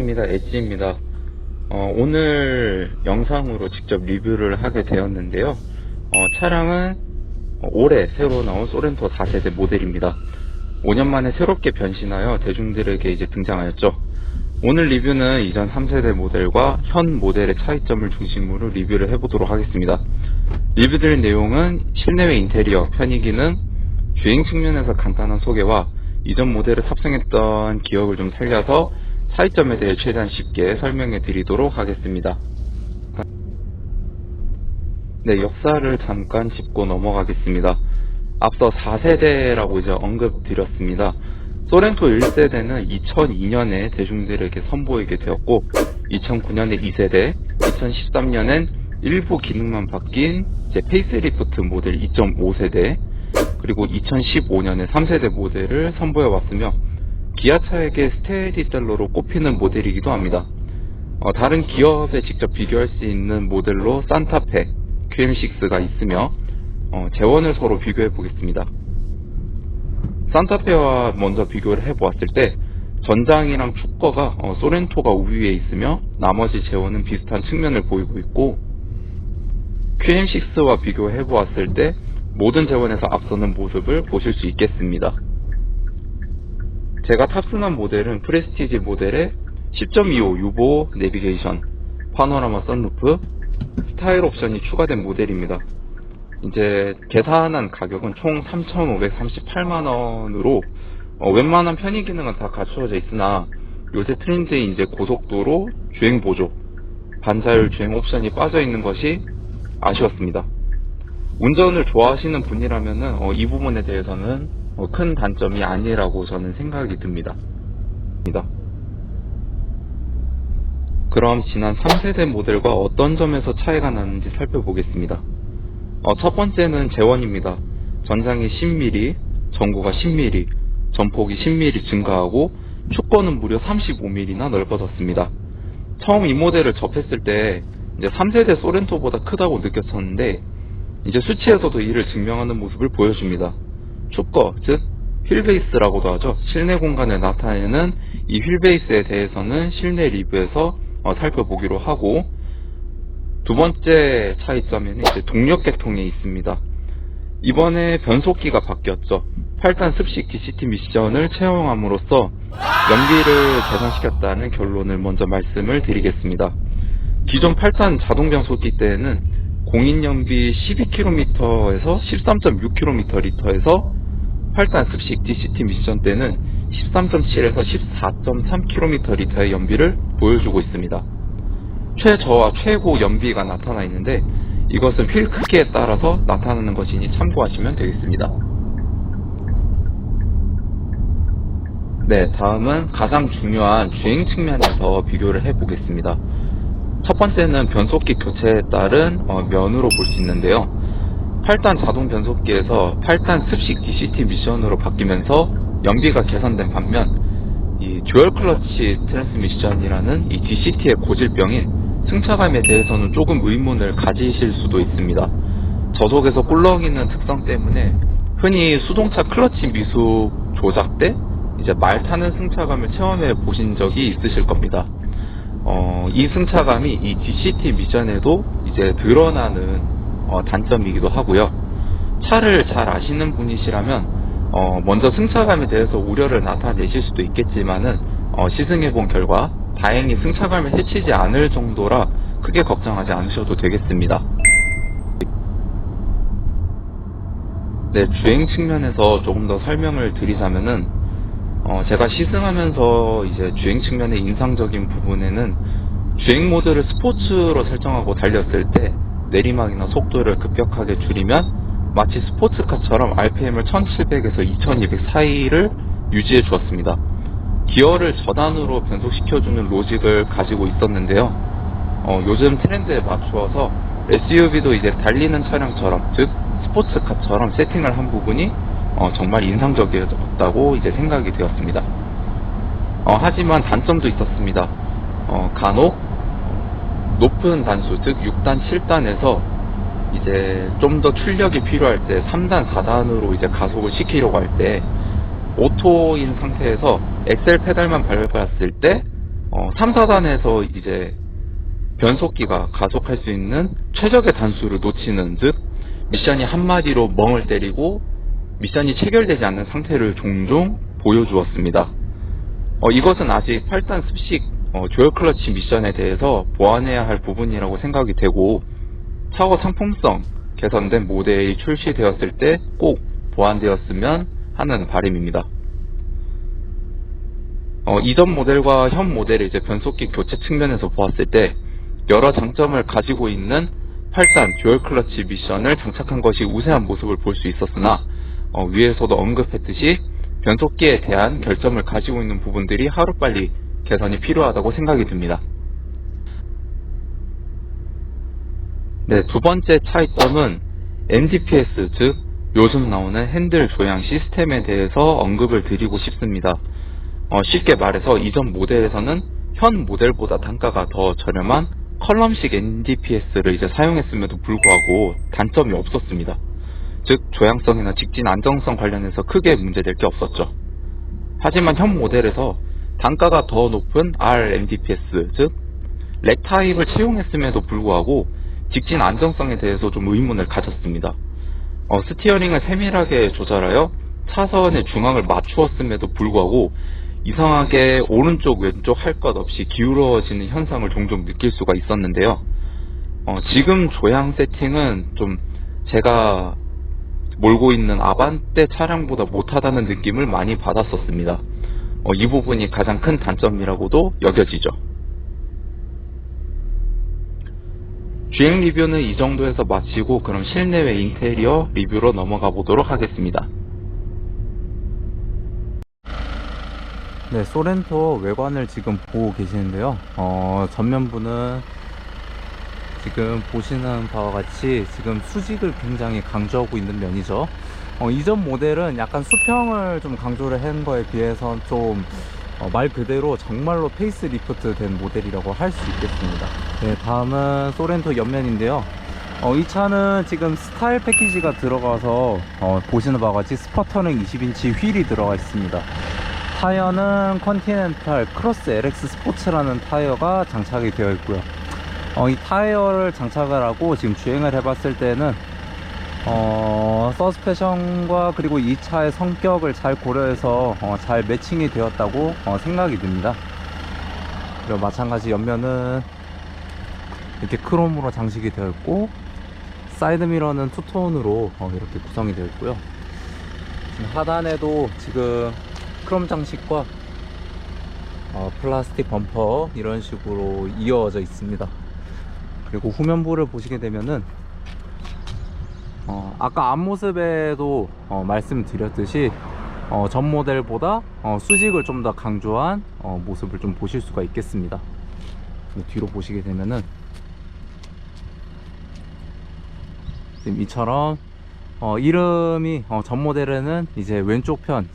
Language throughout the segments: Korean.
반갑습니다. 엣지입니다. 오늘 영상으로 직접 리뷰를 하게 되었는데요. 차량은 올해 새로 나온 소렌토 4세대 모델입니다. 5년 만에 새롭게 변신하여 대중들에게 이제 등장하였죠. 오늘 리뷰는 이전 3세대 모델과 현 모델의 차이점을 중심으로 리뷰를 해보도록 하겠습니다. 리뷰드릴 내용은 실내외 인테리어, 편의기능, 주행 측면에서 간단한 소개와 이전 모델을 탑승했던 기억을 좀 살려서 차이점에 대해 최대한 쉽게 설명해 드리도록 하겠습니다. 네, 역사를 잠깐 짚고 넘어가겠습니다. 앞서 4세대라고 이제 언급드렸습니다. 소렌토 1세대는 2002년에 대중들에게 선보이게 되었고, 2009년에 2세대, 2013년엔 일부 기능만 바뀐 이제 페이스리프트 모델 2.5세대, 그리고 2015년에 3세대 모델을 선보여 왔으며, 기아차에게 스테디셀러로 꼽히는 모델이기도 합니다. 다른 기업에 직접 비교할 수 있는 모델로 산타페, QM6가 있으며 재원을 서로 비교해 보겠습니다. 산타페와 먼저 비교를 해보았을 때 전장이랑 축거가 소렌토가 우위에 있으며 나머지 재원은 비슷한 측면을 보이고 있고, QM6와 비교해 보았을 때 모든 재원에서 앞서는 모습을 보실 수 있겠습니다. 제가 탑승한 모델은 프레스티지 모델의 10.25 유보 내비게이션, 파노라마 선루프, 스타일 옵션이 추가된 모델입니다. 이제 계산한 가격은 총 3,538만원으로 웬만한 편의 기능은 다 갖추어져 있으나 요새 트렌드인 이제 고속도로 주행 보조, 반자율 주행 옵션이 빠져 있는 것이 아쉬웠습니다. 운전을 좋아하시는 분이라면은 이 부분에 대해서는 큰 단점이 아니라고 저는 생각이 듭니다. 그럼 지난 3세대 모델과 어떤 점에서 차이가 나는지 살펴보겠습니다. 첫 번째는 재원입니다. 전장이 10mm, 전고가 10mm, 전폭이 10mm 증가하고 축거는 무려 35mm나 넓어졌습니다. 처음 이 모델을 접했을 때 이제 3세대 소렌토보다 크다고 느꼈었는데, 이제 수치에서도 이를 증명하는 모습을 보여줍니다. 축거, 즉 휠베이스라고도 하죠. 실내 공간을 나타내는 이 휠베이스에 대해서는 실내 리뷰에서 살펴보기로 하고, 두 번째 차이점에는 이제 동력 계통에 있습니다. 이번에 변속기가 바뀌었죠. 8단 습식 DCT 미션을 채용함으로써 연비를 개선시켰다는 결론을 먼저 말씀을 드리겠습니다. 기존 8단 자동 변속기 때에는 공인 연비 12km에서 13.6km/리터에서 8단 습식 DCT 미션 때는 13.7에서 14.3km/리터의 연비를 보여주고 있습니다. 최저와 최고 연비가 나타나 있는데, 이것은 휠 크기에 따라서 나타나는 것이니 참고하시면 되겠습니다. 네, 다음은 가장 중요한 주행 측면에서 비교를 해보겠습니다. 첫 번째는 변속기 교체에 따른 면으로 볼 수 있는데요. 8단 자동 변속기에서 8단 습식 DCT 미션으로 바뀌면서 연비가 개선된 반면, 이 듀얼 클러치 트랜스미션이라는 이 DCT의 고질병인 승차감에 대해서는 조금 의문을 가지실 수도 있습니다. 저속에서 꿀렁이는 특성 때문에 흔히 수동차 클러치 미숙 조작 때 이제 말 타는 승차감을 체험해 보신 적이 있으실 겁니다. 이 승차감이 이 DCT 미션에도 이제 드러나는 단점이기도 하고요. 차를 잘 아시는 분이시라면 먼저 승차감에 대해서 우려를 나타내실 수도 있겠지만은 시승해본 결과 다행히 승차감을 해치지 않을 정도라 크게 걱정하지 않으셔도 되겠습니다. 네, 주행 측면에서 조금 더 설명을 드리자면은 제가 시승하면서 이제 주행 측면의 인상적인 부분에는 주행 모드를 스포츠로 설정하고 달렸을 때 내리막이나 속도를 급격하게 줄이면 마치 스포츠카처럼 RPM을 1700에서 2200 사이를 유지해 주었습니다. 기어를 저단으로 변속시켜주는 로직을 가지고 있었는데요. 요즘 트렌드에 맞추어서 SUV도 이제 달리는 차량처럼, 즉 스포츠카처럼 세팅을 한 부분이 정말 인상적이었다고 이제 생각이 되었습니다. 하지만 단점도 있었습니다. 간혹 높은 단수, 즉 6단, 7단에서 이제 좀 더 출력이 필요할 때 3단, 4단으로 이제 가속을 시키려고 할 때 오토인 상태에서 엑셀 페달만 밟았을 때 3, 4단에서 이제 변속기가 가속할 수 있는 최적의 단수를 놓치는, 즉 미션이 한마디로 멍을 때리고 미션이 체결되지 않는 상태를 종종 보여주었습니다. 이것은 아직 8단 습식 듀얼 클러치 미션에 대해서 보완해야 할 부분이라고 생각이 되고, 차고 상품성 개선된 모델이 출시되었을 때 꼭 보완되었으면 하는 바람입니다. 이전 모델과 현 모델의 이제 변속기 교체 측면에서 보았을 때 여러 장점을 가지고 있는 8단 듀얼 클러치 미션을 장착한 것이 우세한 모습을 볼 수 있었으나, 위에서도 언급했듯이 변속기에 대한 결점을 가지고 있는 부분들이 하루빨리 개선이 필요하다고 생각이 듭니다. 네, 두 번째 차이점은 NDPS, 즉 요즘 나오는 핸들 조향 시스템에 대해서 언급을 드리고 싶습니다. 쉽게 말해서 이전 모델에서는 현 모델보다 단가가 더 저렴한 컬럼식 NDPS를 이제 사용했음에도 불구하고 단점이 없었습니다. 즉 조향성이나 직진 안정성 관련해서 크게 문제될 게 없었죠. 하지만 현 모델에서 단가가 더 높은 RNDPS, 즉 렉 타입을 채용했음에도 불구하고 직진 안정성에 대해서 좀 의문을 가졌습니다. 스티어링을 세밀하게 조절하여 차선의 중앙을 맞추었음에도 불구하고 이상하게 오른쪽 왼쪽 할 것 없이 기울어지는 현상을 종종 느낄 수가 있었는데요. 지금 조향 세팅은 좀 제가 몰고 있는 아반떼 차량보다 못하다는 느낌을 많이 받았었습니다. 이 부분이 가장 큰 단점이라고도 여겨지죠. 주행 리뷰는 이 정도에서 마치고 그럼 실내외 인테리어 리뷰로 넘어가 보도록 하겠습니다. 네, 소렌토 외관을 지금 보고 계시는데요. 전면부는 지금 보시는 바와 같이 지금 수직을 굉장히 강조하고 있는 면이죠. 이전 모델은 약간 수평을 좀 강조를 한 거에 비해서 좀 말 그대로 정말로 페이스 리프트 된 모델이라고 할 수 있겠습니다. 네, 다음은 소렌토 옆면인데요. 이 차는 지금 스타일 패키지가 들어가서 보시는 바와 같이 스파터능 20인치 휠이 들어가 있습니다. 타이어는 컨티넨탈 크로스 LX 스포츠라는 타이어가 장착이 되어 있고요. 이 타이어를 장착을 하고 지금 주행을 해봤을 때는 서스펜션과 그리고 이 차의 성격을 잘 고려해서 잘 매칭이 되었다고 생각이 듭니다. 그리고 마찬가지 옆면은 이렇게 크롬으로 장식이 되어 있고, 사이드미러는 투톤으로 이렇게 구성이 되어 있고요. 하단에도 지금 크롬 장식과 플라스틱 범퍼 이런 식으로 이어져 있습니다. 그리고 후면부를 보시게 되면은 아까 앞모습에도 말씀드렸듯이 전 모델보다 수직을 좀 더 강조한 모습을 좀 보실 수가 있겠습니다. 뒤로 보시게 되면은 지금 이처럼 이름이 전 모델에는 이제 왼쪽 편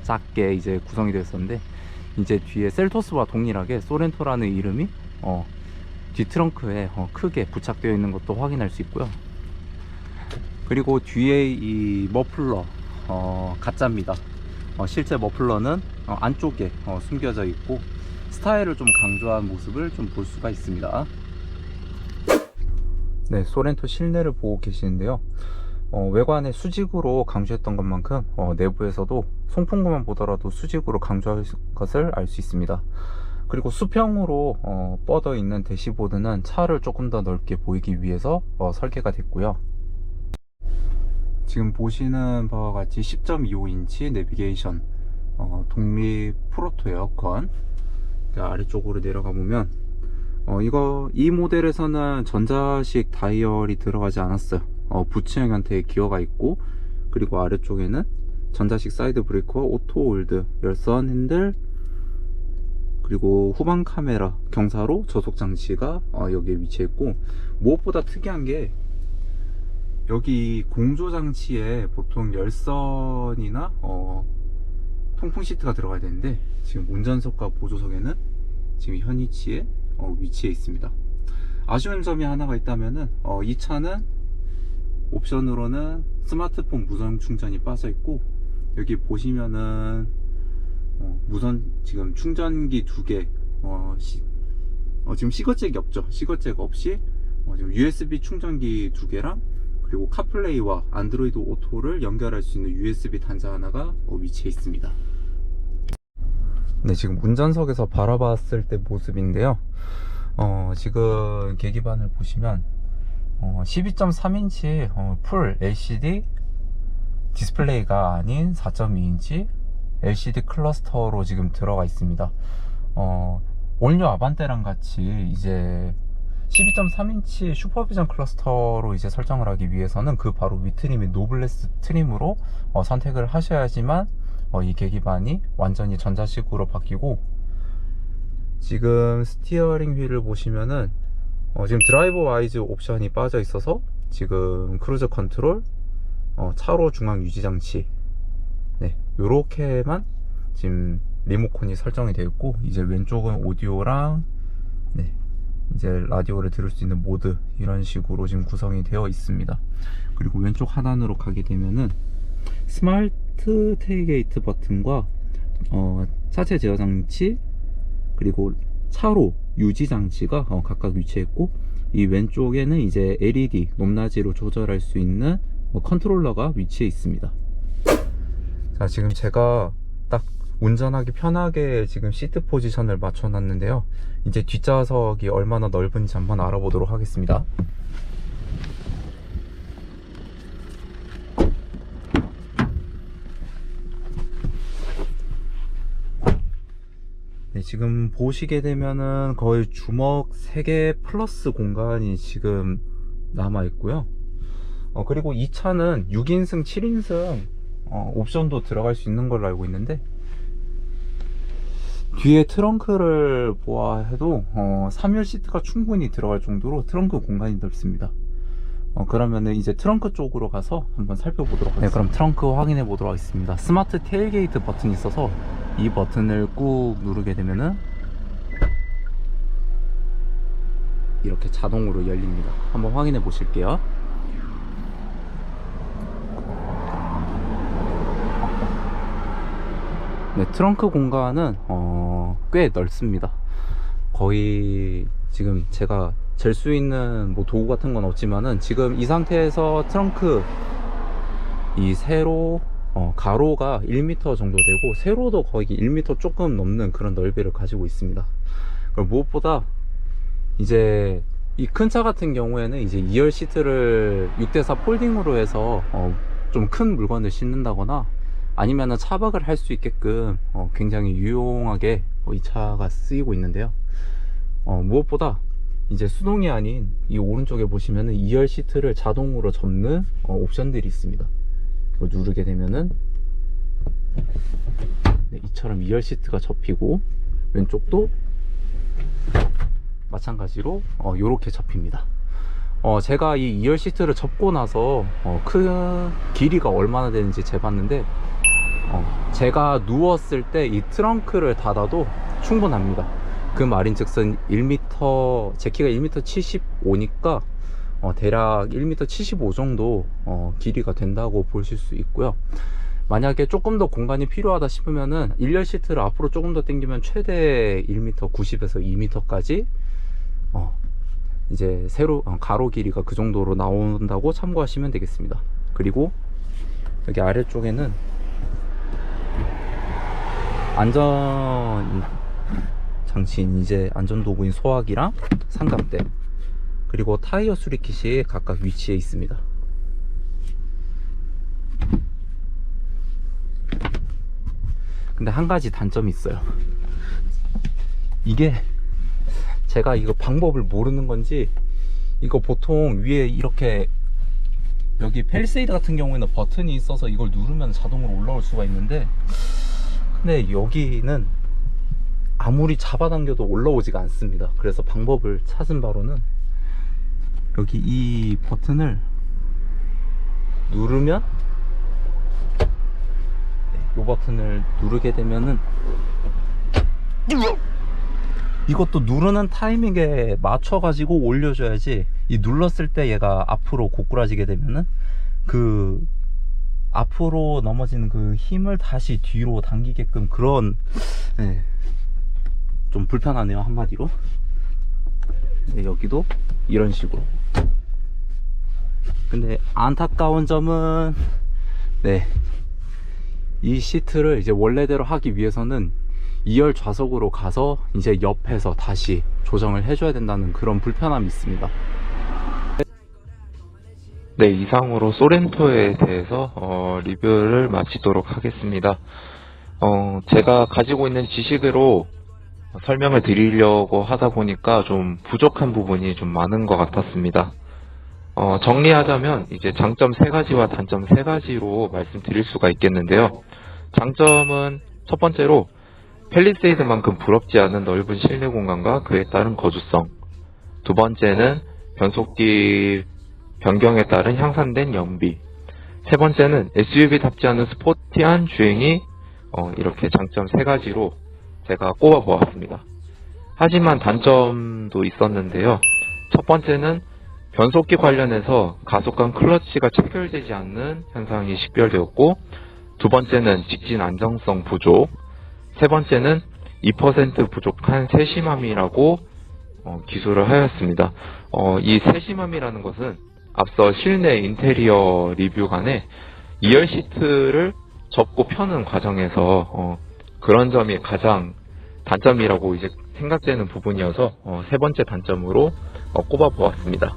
작게 이제 구성이 되었었는데, 이제 뒤에 셀토스와 동일하게 소렌토라는 이름이 뒤 트렁크에 크게 부착되어 있는 것도 확인할 수 있고요. 그리고 뒤에 이 머플러 가짜입니다. 실제 머플러는 안쪽에 숨겨져 있고 스타일을 좀 강조한 모습을 좀 볼 수가 있습니다. 네, 소렌토 실내를 보고 계시는데요. 외관에 수직으로 강조했던 것만큼 내부에서도 송풍구만 보더라도 수직으로 강조할 것을 알 수 있습니다. 그리고 수평으로 뻗어 있는 대시보드는 차를 조금 더 넓게 보이기 위해서 설계가 됐고요. 지금 보시는 바와 같이 10.25인치 내비게이션 독립 프로토 에어컨, 아래쪽으로 내려가 보면 이 모델에서는 전자식 다이얼이 들어가지 않았어요. 부츠형 형태의 기어가 있고, 그리고 아래쪽에는 전자식 사이드 브레이크와 오토 홀드, 열선 핸들, 그리고 후방 카메라, 경사로 저속 장치가 여기에 위치해 있고, 무엇보다 특이한 게 여기 공조 장치에 보통 열선이나 통풍 시트가 들어가야 되는데, 지금 운전석과 보조석에는 지금 현 위치에 위치해 있습니다. 아쉬운 점이 하나가 있다면은 이 차는 옵션으로는 스마트폰 무선 충전이 빠져 있고, 여기 보시면은 무선 지금 충전기 2개 지금 시거잭이 없죠. 시거잭 없이 지금 USB 충전기 2개랑 그리고 카플레이와 안드로이드 오토를 연결할 수 있는 USB 단자 하나가 위치해 있습니다. 네, 지금 운전석에서 바라봤을 때 모습인데요. 지금 계기판을 보시면 12.3인치 풀 LCD 디스플레이가 아닌 4.2인치 LCD 클러스터로 지금 들어가 있습니다. 올뉴 아반떼랑 같이 이제 12.3인치 슈퍼비전 클러스터로 이제 설정을 하기 위해서는 그 바로 위 트림인 노블레스 트림으로 선택을 하셔야지만 이 계기판이 완전히 전자식으로 바뀌고, 지금 스티어링 휠을 보시면은 지금 드라이버 와이즈 옵션이 빠져 있어서 지금 크루즈 컨트롤, 차로 중앙 유지 장치, 네, 요렇게만 지금 리모컨이 설정이 되어 있고, 이제 왼쪽은 오디오랑 네, 이제 라디오를 들을 수 있는 모드, 이런 식으로 지금 구성이 되어 있습니다. 그리고 왼쪽 하단으로 가게 되면은 스마트 테일게이트 버튼과 차체 제어 장치, 그리고 차로 유지 장치가 각각 위치해 있고, 이 왼쪽에는 이제 LED 높낮이로 조절할 수 있는 컨트롤러가 위치해 있습니다. 자, 지금 제가 딱 운전하기 편하게 지금 시트 포지션을 맞춰 놨는데요. 이제 뒷좌석이 얼마나 넓은지 한번 알아보도록 하겠습니다. 네, 지금 보시게 되면은 거의 주먹 3개 플러스 공간이 지금 남아 있고요. 그리고 이 차는 6인승, 7인승 옵션도 들어갈 수 있는 걸로 알고 있는데, 뒤에 트렁크를 보아해도 3열 시트가 충분히 들어갈 정도로 트렁크 공간이 넓습니다. 그러면은 이제 트렁크 쪽으로 가서 한번 살펴보도록 하겠습니다. 네, 그럼 트렁크 확인해 보도록 하겠습니다. 스마트 테일게이트 버튼이 있어서 이 버튼을 꾹 누르게 되면은 이렇게 자동으로 열립니다. 한번 확인해 보실게요. 네, 트렁크 공간은 꽤 넓습니다. 거의 지금 제가 잴 수 있는 뭐 도구 같은 건 없지만은, 지금 이 상태에서 트렁크 이 세로 가로가 1m 정도 되고, 세로도 거의 1m 조금 넘는 그런 넓이를 가지고 있습니다. 그리고 무엇보다 이제 이 큰 차 같은 경우에는 이제 2열 시트를 6대4 폴딩으로 해서 좀 큰 물건을 싣는다거나 아니면은 차박을 할 수 있게끔 굉장히 유용하게 이 차가 쓰이고 있는데요. 무엇보다 이제 수동이 아닌 이 오른쪽에 보시면은 2열 시트를 자동으로 접는 옵션들이 있습니다. 이걸 누르게 되면은 네, 이처럼 2열 시트가 접히고, 왼쪽도 마찬가지로 요렇게 접힙니다. 제가 이 2열 시트를 접고 나서 큰 길이가 얼마나 되는지 재봤는데, 제가 누웠을 때 이 트렁크를 닫아도 충분합니다. 그 말인즉슨 1m, 제 키가 1m 75니까 대략 1m 75 정도 길이가 된다고 보실 수 있고요. 만약에 조금 더 공간이 필요하다 싶으면은 1열 시트를 앞으로 조금 더 당기면 최대 1m 90에서 2m까지 이제 세로 가로 길이가 그 정도로 나온다고 참고하시면 되겠습니다. 그리고 여기 아래쪽에는 안전 장치인 이제 안전도구인 소화기랑 삼각대, 그리고 타이어 수리킷이 각각 위치해 있습니다. 근데 한 가지 단점이 있어요. 이게 제가 이거 방법을 모르는 건지, 이거 보통 위에 이렇게 여기 펠리세이드 같은 경우에는 버튼이 있어서 이걸 누르면 자동으로 올라올 수가 있는데, 근데 여기는 아무리 잡아당겨도 올라오지가 않습니다. 그래서 방법을 찾은 바로는 여기 이 버튼을 누르면, 이 버튼을 누르게 되면은 이것도 누르는 타이밍에 맞춰 가지고 올려줘야지, 이 눌렀을 때 얘가 앞으로 고꾸라지게 되면은 그 앞으로 넘어지는 그 힘을 다시 뒤로 당기게끔 그런 좀 불편하네요, 한마디로. 네, 여기도 이런 식으로. 근데 안타까운 점은 네, 이 시트를 이제 원래대로 하기 위해서는 2열 좌석으로 가서 이제 옆에서 다시 조정을 해줘야 된다는 그런 불편함이 있습니다. 네, 이상으로 소렌토에 대해서 리뷰를 마치도록 하겠습니다. 제가 가지고 있는 지식으로 설명을 드리려고 하다 보니까 좀 부족한 부분이 좀 많은 것 같았습니다. 정리하자면 이제 장점 3가지와 단점 3가지로 말씀드릴 수가 있겠는데요. 장점은 첫 번째로 팰리세이드만큼 부럽지 않은 넓은 실내 공간과 그에 따른 거주성. 두 번째는 변속기 변경에 따른 향상된 연비. 세 번째는 SUV답지 않은 스포티한 주행이 이렇게 장점 3가지로 제가 꼽아보았습니다. 하지만 단점도 있었는데요. 첫 번째는 변속기 관련해서 가속감 클러치가 체결되지 않는 현상이 식별되었고, 두 번째는 직진 안정성 부족, 세 번째는 2% 부족한 세심함이라고 기술을 하였습니다. 이 세심함이라는 것은 앞서 실내 인테리어 리뷰간에 2열 시트를 접고 펴는 과정에서 그런 점이 가장 단점이라고 이제 생각되는 부분이어서 세 번째 단점으로 꼽아 보았습니다.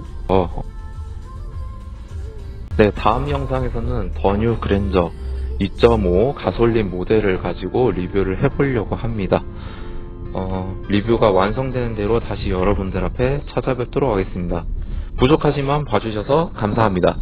네, 다음 영상에서는 더 뉴 그랜저 2.5 가솔린 모델을 가지고 리뷰를 해보려고 합니다. 리뷰가 완성되는 대로 다시 여러분들 앞에 찾아뵙도록 하겠습니다. 부족하지만 봐주셔서 감사합니다.